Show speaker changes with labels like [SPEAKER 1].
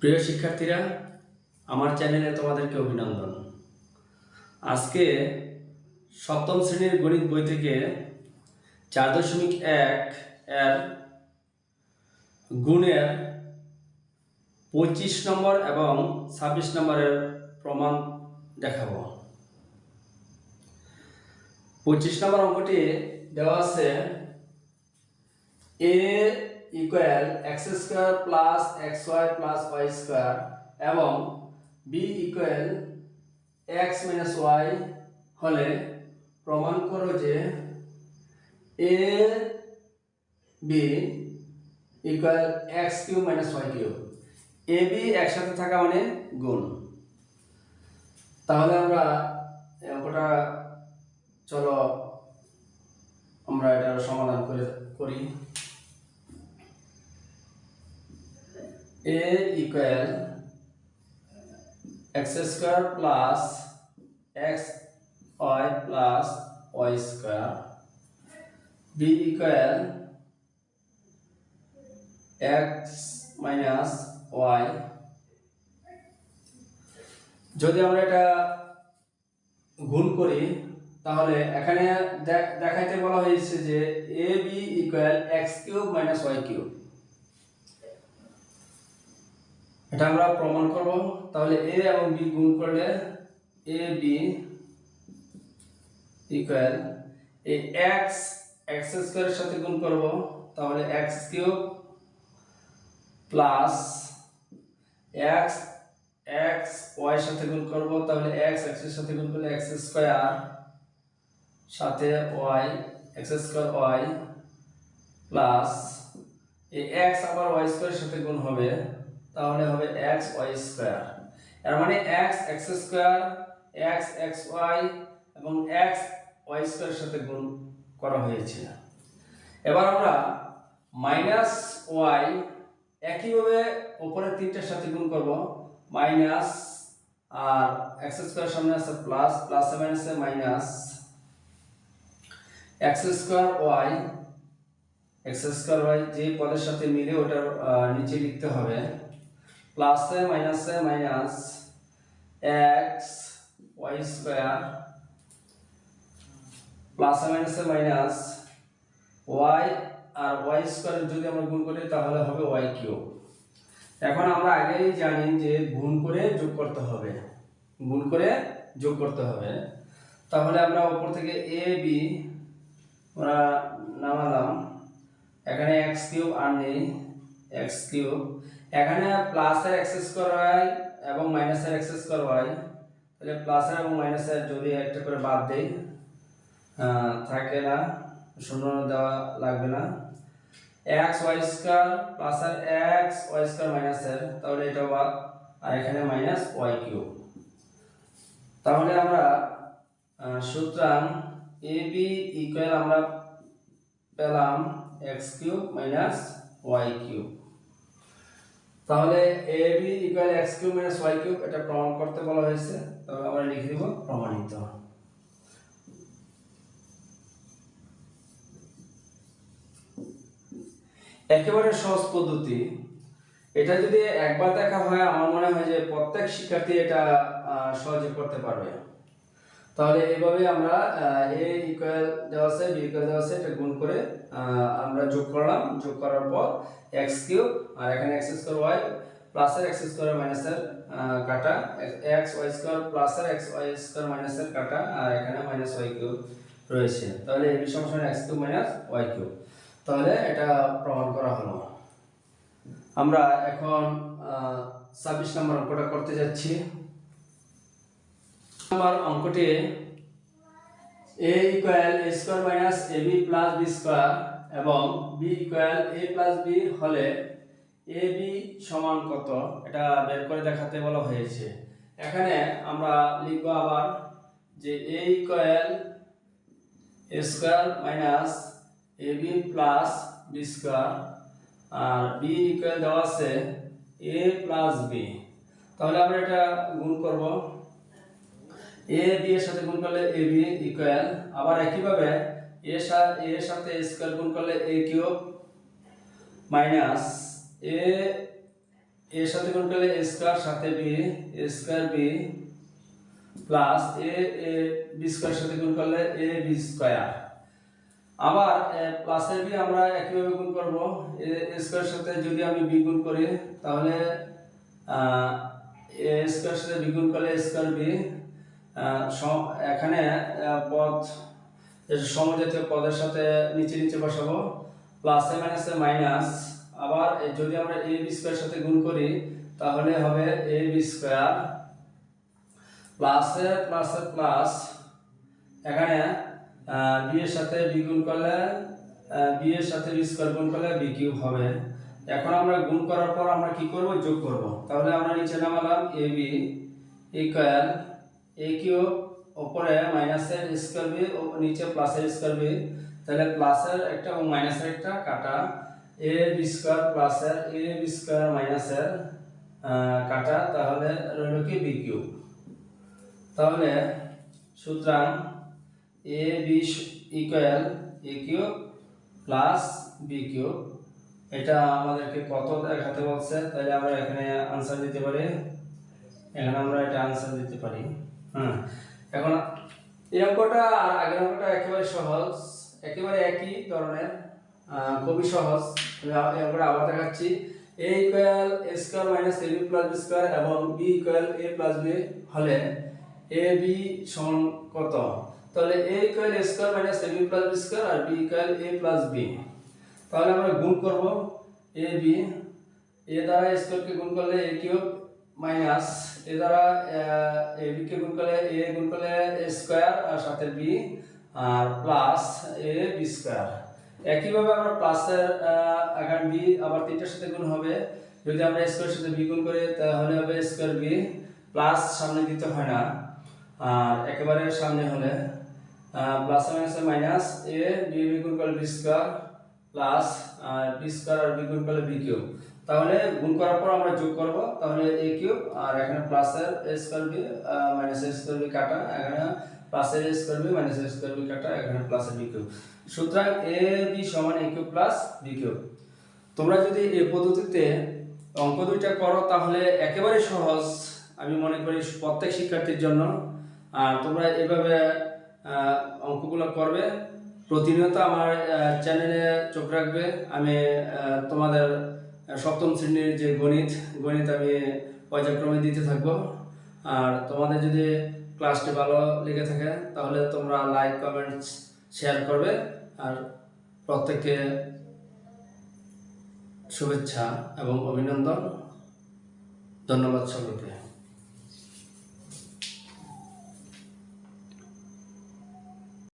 [SPEAKER 1] প্রিয় শিক্ষার্থীরা, আমার চ্যানেলে তোমাদেরকে অভিনন্দন। আজকে সপ্তম শ্রেণীর গণিত বই থেকে 4.1 এর গুণের 25 নম্বর এবং 26 নম্বরের প্রমাণ দেখাবো। 25 নম্বর অঙ্কটি দেওয়া আছে a equal x square plus xy plus y square এবং b equal x minus y হলে প্রমাণ করো যে a b equal x cube minus y cube. a b একসাথে থাকা মানে গুণ। তাহলে আমরা অঙ্কটা চলো আমরা এটার সমাধান করি। a equal x square plus xy plus y square, b equal x minus y। যদি আমরা এটা গুণ করি তাহলে এখানে দেখাইতে বলা হয়েছে যে a b equal x cube minus y cube. এটা আমরা প্রমাণ করব। তাহলে a এবং b গুণ করলে a b ইকুয়াল এই x স্কয়ারের সাথে গুণ করব, তাহলে x cube plus x y এর সাথে গুণ করব, তাহলে x এর সাথে গুণ করলে x স্কয়ার সাথে y x square y plus এই x আবার y স্কয়ারের সাথে গুণ হবে, তাহলে হবে x y স্কয়ার। এর মানে x স্কয়ার x y এবং x y স্কয়ারের সাথে গুণ করা হয়েছে। এবার আমরা মাইনাস y একইভাবে উপরের তিনটার সাথে গুণ করব, মাইনাস আর x স্কয়ার সামনে আছে প্লাস, প্লাসে মাইনাসে মাইনাস x স্কয়ার y যে পদের সাথে মিলে ওটার নিচে লিখতে হবে, প্লাসে মাইনাসে মাইনাস x y স্কয়ার প্লাসে মাইনাসে মাইনাস y আর y স্কয়ার যদি আমরা গুণ করি তাহলে হবে y কিউব। এখন আমরা আগেই জানি যে গুণ করে যোগ করতে হবে, তাহলে আমরা উপর থেকে a b আমরা নামালাম, এখানে x কিউব আর নেই, x কিউব এখানে প্লাসের x স্কয়ার y এবং মাইনাসের x স্কয়ার y, তাহলে প্লাসের এবং মাইনাসের যদি একটা করে বাদ দেই থাকে না, শূন্য দেওয়া লাগবে না, x y স্কয়ার প্লাসের x y স্কয়ার মাইনাসের, তাহলে এটা বাদ, আর এখানে মাইনাস y কিউব। তাহলে আমরা সুতরাং ab ইকুয়াল আমরা পেলাম x cube minus y cube. তাহলে ab equal x cube minus y cube এটা প্রমাণ করতে বলা হয়েছে, তবে আমরা লিখে দিব প্রমাণিত। একেবারে সহজ পদ্ধতি। এটা যদি একবার দেখা হয় আমার মনে হয় যে প্রত্যেক শিক্ষার্থী এটা সহজে করতে পারবে। তাহলে এইভাবে আমরা a ইকুয়াল দেওয়া আছে, b ইকুয়াল দেওয়া আছে, এটা গুণ করে আমরা যোগ করলাম, যোগ করার পর x কিউব আর এখানে x স্কয়ার y প্লাসের x স্কয়ার মাইনাসের কাটা, x y স্কয়ার প্লাসের x y স্কয়ার মাইনাসের কাটা, আর এখানে মাইনাস y কিউব রয়েছে। তাহলে a সমান x cube minus y cube. তাহলে এটা প্রমাণ করা হলো। আমরা এখন 26 নম্বর অঙ্কটা করতে যাচ্ছি। নম্বর অঙ্কটি a equal a square minus ab plus b square এবং b equal a plus b হলে ab সমান কত এটা বের করে দেখাতে বলা হয়েছে। এখানে আমরা লিখব আবার যে a equal a square minus ab plus b square আর b ইকুয়াল দেওয়া আছে a প্লাস b। তাহলে আমরা এটা গুণ করব, a b এর সাথে গুণ করলে ab ইকুয়াল, আবার একইভাবে a এর সাথে a স্কয়ার গুণ করলে a কিউব মাইনাস a এর সাথে গুণ করলে এ স্কয়ার সাথে B A square B plus A B square সাথে গুণ করলে এ বি স্কয়ার। আবার প্লাসের বি আমরা একইভাবে গুণ করব। এ স্কয়ার সাথে যদি আমি বি গুণ করি তাহলে এ স্কয়ার সাথে বি গুণ করলে এ স্কয়ার বি। এখানে পদ সমজাতীয় পদের সাথে নিচে নিচে বসাবো, প্লাসে মাইনাসে মাইনাস। আবার যদি আমরা এ বি স্কয়ার সাথে গুণ করি তাহলে হবে এ বি স্কয়ার প্লাসে প্লাসে প্লাস। এখানে বি এর সাথে বি গুণ করলে বি এর সাথে বি স্কয়ার গুণ করলে বি কিউব হবে। এখন আমরা গুণ করার পর আমরা কি করব, যোগ করব। তাহলে আমরা নিচে নামালাম এ বি ইকুয়াল এ কিউব উপরে মাইনাসের স্কয়ার বি নিচে প্লাসের স্কয়ার বি। তাহলে প্লাসের একটা এবং মাইনাসের একটা কাটা, এ বি স্কয়ার প্লাসের এ বি স্কয়ার মাইনাসের কাটা, তাহলে রইল কি বি কিউব। তাহলে সুতরাং A B equal A cube plus B cube. এটা আমাদেরকে কত দেখাতে বলছে, তাহলে আমরা এখানে আনসার দিতে পারি। এখানে আমরা এটা আনসার দিতে পারি। এখন এই অঙ্কটা আর আগের অঙ্কটা একেবারে সহজ, একেবারে একই ধরনের, খুবই সহজ। এই অঙ্কটা আবার দেখাচ্ছি। a equal a square minus ab plus b square এবং b equal a plus b হলে ab সমান কত? তাহলে a equal a square minus ab plus b square আর b equal a plus b। তাহলে আমরা গুণ করব ab, a দ্বারা a স্কয়ারকে গুণ করলে a কিউব মাইনাস এ দ্বারা ab কে গুণ করলে a গুণ করলে a স্কয়ার আর সাথে b আর প্লাস a b স্কয়ার। একইভাবে আমরা প্লাসের আগান b আবার তিনটার সাথে গুণ হবে। যদি আমরা a স্কয়ারের সাথে b গুণ করি তাহলে হবে a স্কয়ার b প্লাস সামনে দিতে হয় না, আর একেবারে সামনে হলে প্লাস মাইনাসে মাইনাস a b গুণ করলে b square plus b square আর b গুণ করলে b কিউব। তাহলে গুণ করার পর আমরা যোগ করব, তাহলে a কিউব আর এখানে প্লাসের a square b minus a square b কাটা, এখানে প্লাসের a square b minus a square b কাটা, এখানে প্লাসের b কিউব। সুতরাং a b সমান a cube plus b cube. তোমরা যদি এই পদ্ধতিতে অঙ্ক দুইটা করো তাহলে একেবারে সহজ আমি মনে করি প্রত্যেক শিক্ষার্থীর জন্য। আর তোমরা এইভাবে অঙ্কগুলো করবে, প্রতিনিয়ত আমার চ্যানেলে চোখ রাখবে। আমি তোমাদের সপ্তম শ্রেণীর যে গণিত আমি পর্যায়ক্রমে দিতে থাকবো। আর তোমাদের যদি ক্লাসটি ভালো লেগে থাকে তাহলে তোমরা লাইক কমেন্টস শেয়ার করবে। আর প্রত্যেককে শুভেচ্ছা এবং অভিনন্দন। ধন্যবাদ সকলকে।